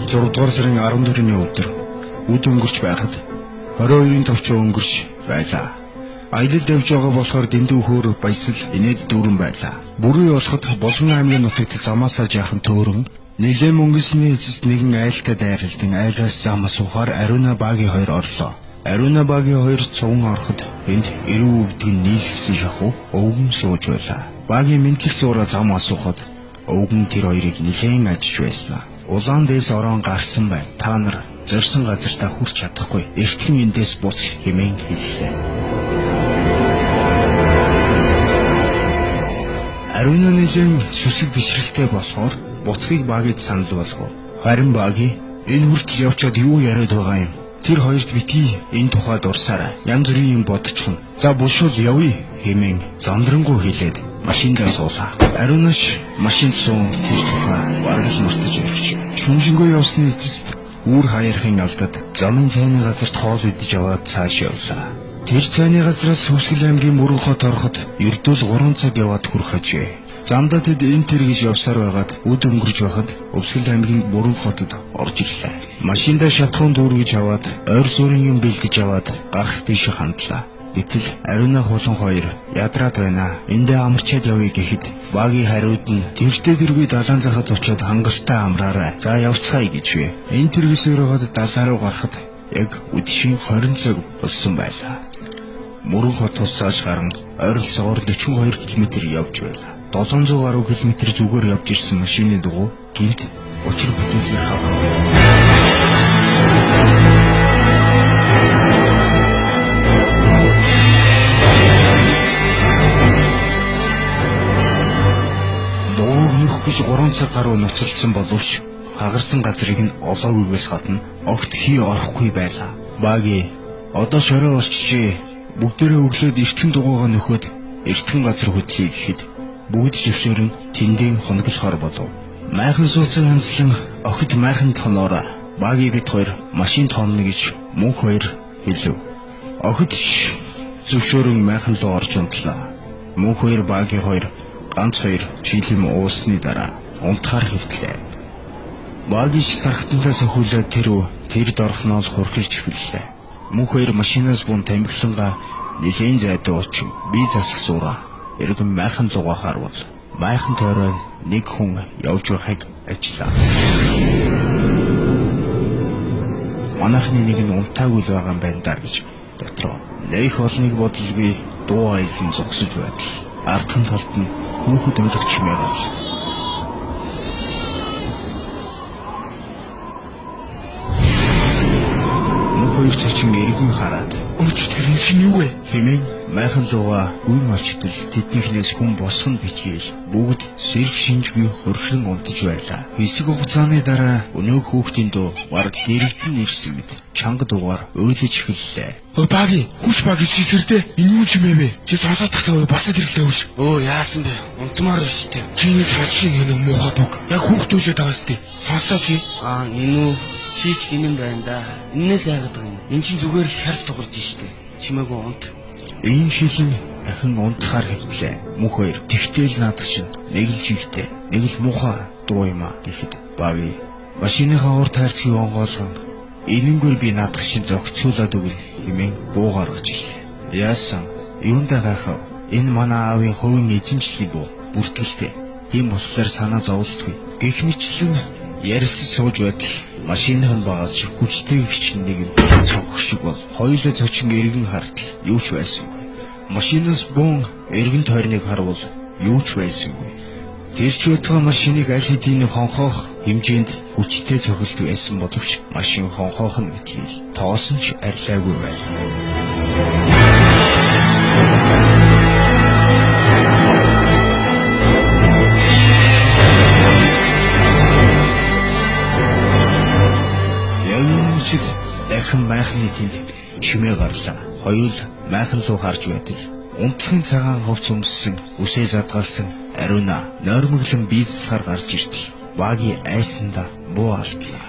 6 дугаар сарын 14-ний өдөр үд өнгөрч байхад 22-ын товчоо өнгөрч байлаа. Аялал давж байгаа болохоор дэндүү хөөр баясал инээд дүүрэн байлаа. Бүрий болоход Болгон аймгийн нутагт замаасаа жаахан төөрөн нэлээд мөнгөсний эцэст нэгэн айлтай дайралдан айлаас замаас ухаар Ариуна багийн хоёр орлоо. Ариуна багийн хоёр цуган ороход энд эрүү өвдөг нийлсэн шахуу өвгөн сууж байлаа. Багийн мэдлэг зураа замаас ухаад өвгөн тэр хоёрыг нэлээд ажиж байснаа. Улаан дээс орон гарсан байна. Та нар зорьсон газартаа хүрч чадахгүй. Эртхэн эндээс буц хэмээн хэллээ. Ариуна нэгэн сүсэг бишрэлтэй болохоор буцхыг багид санал болгов. Харин багий энэ хүртэл явчаад юу яриад байгаа юм? Тэр хоёрт битгий энэ тухайд урсаарай. Янз бүрийн юм бодчихно. За булшуул явъя хэмээн замдрангуу хэлээд машиндаа суулаа. Ариунаш машинд суун тэр тухай бараг л мартаж ирж. Шүнжэнгөө явсны эцэст үүр хаярхын алдад замын цайны газарт хоол идэж аваад цааш явлаа. Тэр цайны газраас Сүсгэл аймгийн Мөрөн хот ороход ердөө 3 цаг яваад хүрэх ажээ. Замдаа тэд энэ тэр гэж явсаар байгаад үд өнгөрч байхад Өвсгөл аймгийн Мөрөн хотод орж ирлээ. Машиндаа шатхуун дүүргэж аваад ойр суурин юм бэлдэж аваад гарах тийш хандлаа. Гэтэл Ариуна хулан хоёр ядраад байна. Эндээ амарчаад явъя гэхэд багийн хариуд нь тэртээ дэргүй далайн захад очиод хангалттай амраарай. За явцгаая гэж вэ. Энэ тэргээсээр байгаад далайн руу гарахад яг үдшийн 20 цаг болсон байлаа. Мөрөн хотоос цааш гарan ойролцоогоор 42 км явж байлаа. 700 гаруй километр зүгээр явж ирсэн машины дугуй гинт учир бүтээлээр хаваа. Биш 3 цаг гаруй нуцалдсан боловч хагарсан газрыг нь олоогүйгээс гадна огт хий орохгүй байлаа. Багий одоо шороо болчихжээ. Бүгдээрээ өглөөд эртхэн дугуйгаа нөхөд эртхэн газар хөдлөе гэхэд бүгд зөвшөөрөн тэндийн хоноглохоор болов. Майхан сууцыг хандлан охид майханд хоноороо. Багий бид хоёр машинд хонно гэж мөнх хоёр хэлв. Охид зөвшөөрөн майхан руу орж унтлаа. Мөнх хоёр багийн хоёр ганц хоёр шилэм уусны дараа унтахаар хэвтлээ. Багийч сархтантай сөхүүлээд тэр дорхноо хурхилж эхэллээ. Мөнх хоёр машинаас бун тамхилангаа нэлийн зайдуу очих би засах зураа. Эргэн майхан лугаа харвал майхан тойроо нэг хүн явж байхыг ажиллаа. Манайхны нэг нь унтаагүй л байгаа юм байна даа гэж дотроо. Нэх олныг бодлогүй дуу аялан зогсож байтал ардхан талд нь хүүхэд өнгөх чимээ болж. Хоёр цочин эргэн хараад "Өөч тэр энэ чинь юу вэ?" хэмээн майхан лугаа гүйн олчтол тэднийхнээс хүн босгоно битгээл бүгд сэрг шинжгүй хөрхрөн унтаж байлаа. Хэсэг хугацааны дараа өнөөх хүүхдийн дуу бараг дэрэгдэн ирсэн мэт чанга дуугаар өөлөж эхэллээ. "Өө баги, хүч баги чисэрдэ. Энэ юу ч юм бэ? Чи сонсоод тахтай басаад ирлээ өөш." "Өө яасан бэ? Унтмаар биш үү?" "Чиний сонсчин энэ муухай үг. Яг хүүхдүүлээд байгаа сте. Сонслоо чи." Энэ үү? Чич гинэн байна да. Энээс яагаад байгаа юм? Энд чинь зүгээр л харс дугарч штэ. Чимээгүй унт. Ийм шилэн ахин унтахаар хэвлээ. Мөнх хоёр тэгтэл наадах чинь нэг л жигтэй, нэг л муухай дуу юм а гэхэд багий машиныхаа урд тайрцгийг онгоолгон энэнгээр би наадах чинь зөгцүүлээд өгнө хэмээн буу гаргаж ирлээ. Яасан? Юундаа гайхав? Энэ манай аавын хувийн эзэмшлийн буу бүртгэлтэй. Тийм болохоор санаа зовлтгүй. Гэх мэтлэн ярилцаж сууж байтал машиных нь багаж хүчтэй гिचн нэг нь цогх шиг бол хоёулаа зочин эргэн хартал юу ч байсангүй. Машинаас бөөн эргэн тойрныг харвал юу ч байсангүй. Тэрч байтугай машиныг аль хэдийн хонхоох хэмжээнд хүчтэй цохилт байсан боловч машин хонхоох нь мэтгээл тоосон ч арилаагүй байлаа. Дахин майхны тэнд чимээ гарлаа. Хоёул майхан руу харж байтал унтлахын цагаан хувц өмссөн, үсээ задгалсан Ариуна нойрмоглон бизнесаар гарч иртэл багийн айсанда буу алдлаа.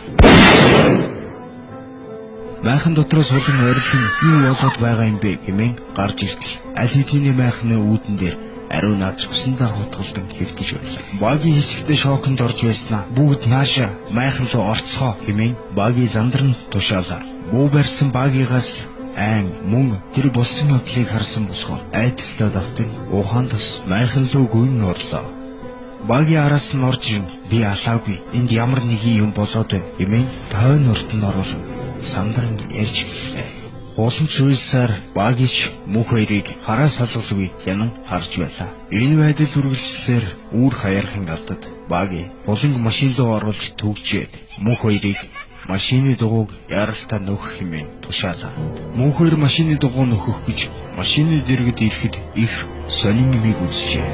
Майхан дотроос суулан ойрлон юу болоод байгаа юм бэ хэмээн гарч иртэл аль хэдийн майхны үүдэн дээр Ариунаа цусандаа хутгалдан хэвтэж байлаа. Багийн хэсэгтээ шоконд орж байснаа бүгд нааша майхан руу орцгоо хэмээн багийн зандарн тушаалаа. Буу барьсан багийгаас айн мөн тэр болсон явдлыг харсан болохоор айдастаа давтан ухаан тус майхан руу гүйн орлоо. Багийн араас нь орж ирэн би алаагүй энд ямар нэгэн юм болоод байна хэмээн тойн урд нь оруулан сандран ярьж гэлээ. Улам чуйлсаар багич мөнх хоёрыг хараа салгалгүй янан харж байлаа. Энэ байдал үргэлжлсээр үүр хаярхын алдад баги буланг машин руу оруулж төгжээд мөнх хоёрыг машины дугуйг яралтаа нөхөх хэмээн тушаалаа. Мөнх хоёр машины дугуй нөхөх гэж машины дэргэд ирэхэд их сонин юмыг үзжээ.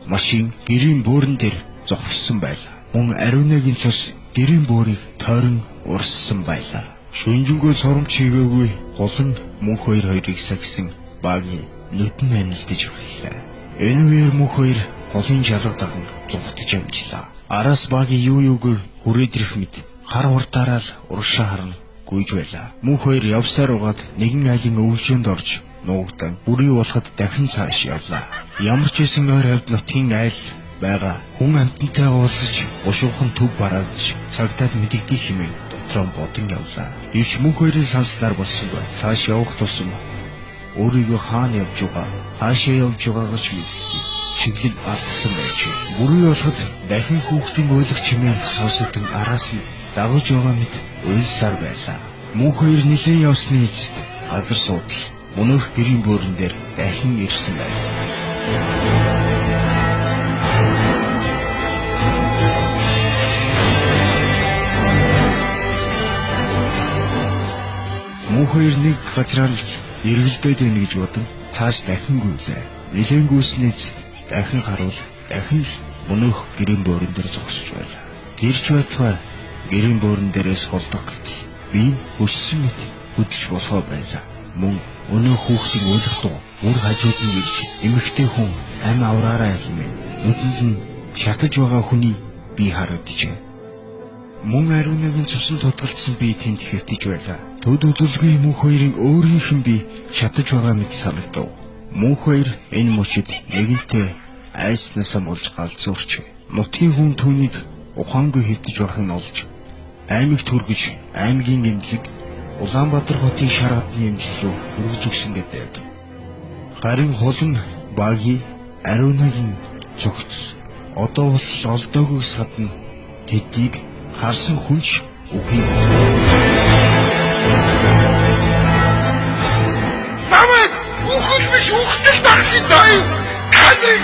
Машин гэрийн бөөрөн дээр зогссон байлаа. Мөн Ариунагийн цус гэрийн бөөрийг тойрон урссан байлаа. Шүнжэнгөө сурамч хийгээгүй гулан мөнх хоёрыг сагсан багийн нүдэн анилдаж эхэллээ. Энэ үеэр мөнх хоёр голын жалга даган зугтаж амжлаа. Араас багийн юу юугүй хүрээд ирэх мэт хар хурдаараа л урагшаа харна гүйж байлаа. Мөнх хоёр явсаар угаад нэгэн айлын өвлжөнд орж нуугдан бүрий болоход дахин цааш явлаа. Ямар ч хэсэн ойр хавьд нутгийн айл байгаа хүн амтантай уулзаж ушуухан төв бараадж цагтаад мэдэгдэх хэмээн дотроо бодон явлаа. Гэвч мөнх хоёрын санснаар болсонгүй. Цааш явах тусам өөрийгөө хаана явж байгаа, хаашаа явж байгаагаа ч мэдэхгүй. Чиглэл алдсан байж. Бүрий болоход дахин хүүхдийн ойлгох чимээн сонсогдсон араас нь дагаж байгаа мэт уйлсаар байлаа. Мөнх хоёр нэлээд явсны эцэст газар суудал өнөөх гэрийн бөөрөн дээр дахин ирсэн байлаа. Мөнх хоёр нэг газраар л эргэлдээд байна гэж бодон цааш дахин гүйлээ. Нилээн гүйсний эцэст дахин харуул дахин л өнөөх гэрийн бөөрөн дээр зогсож байлаа. Тэрч байтугай гэрийн бөөрөн дээрээс холдох гэтэл би өссөн мэт хөдөлж болохоо байлаа. Мөн өнөөх хүүхдийн уйлах бүр хажууд нь ирж эмэгтэй хүн ам авраарай хэмээн нүдэнд нь шатаж байгаа хүний би харагджээ. Мөн Ариунагийн цусан тутгалцсан би тэнд хэвтэж байлаа. Төд хөдөлгөөн мөнх хоёрын өөрийнх нь би шатаж байгаа мэт санагдав. Мөнх хоёр энэ мөчид нэгэнтээ айснасаа болж галзуурч нутгийн хүн түүнийг ухаангүй хэвтэж байхыг олж аймагт хүргэж аймгийн эмнэлэг Улаанбаатар хотын шар хатны эмнэлэг рүү өргөж өгсөн гэдэг. Харин хулан баги Ариунагийн цогц одоо бол олдоогүйс гадна тэдийг харсан хүнч үгүй. Намайг үхэл биш үхтэл тагсан заяа. Хадрыг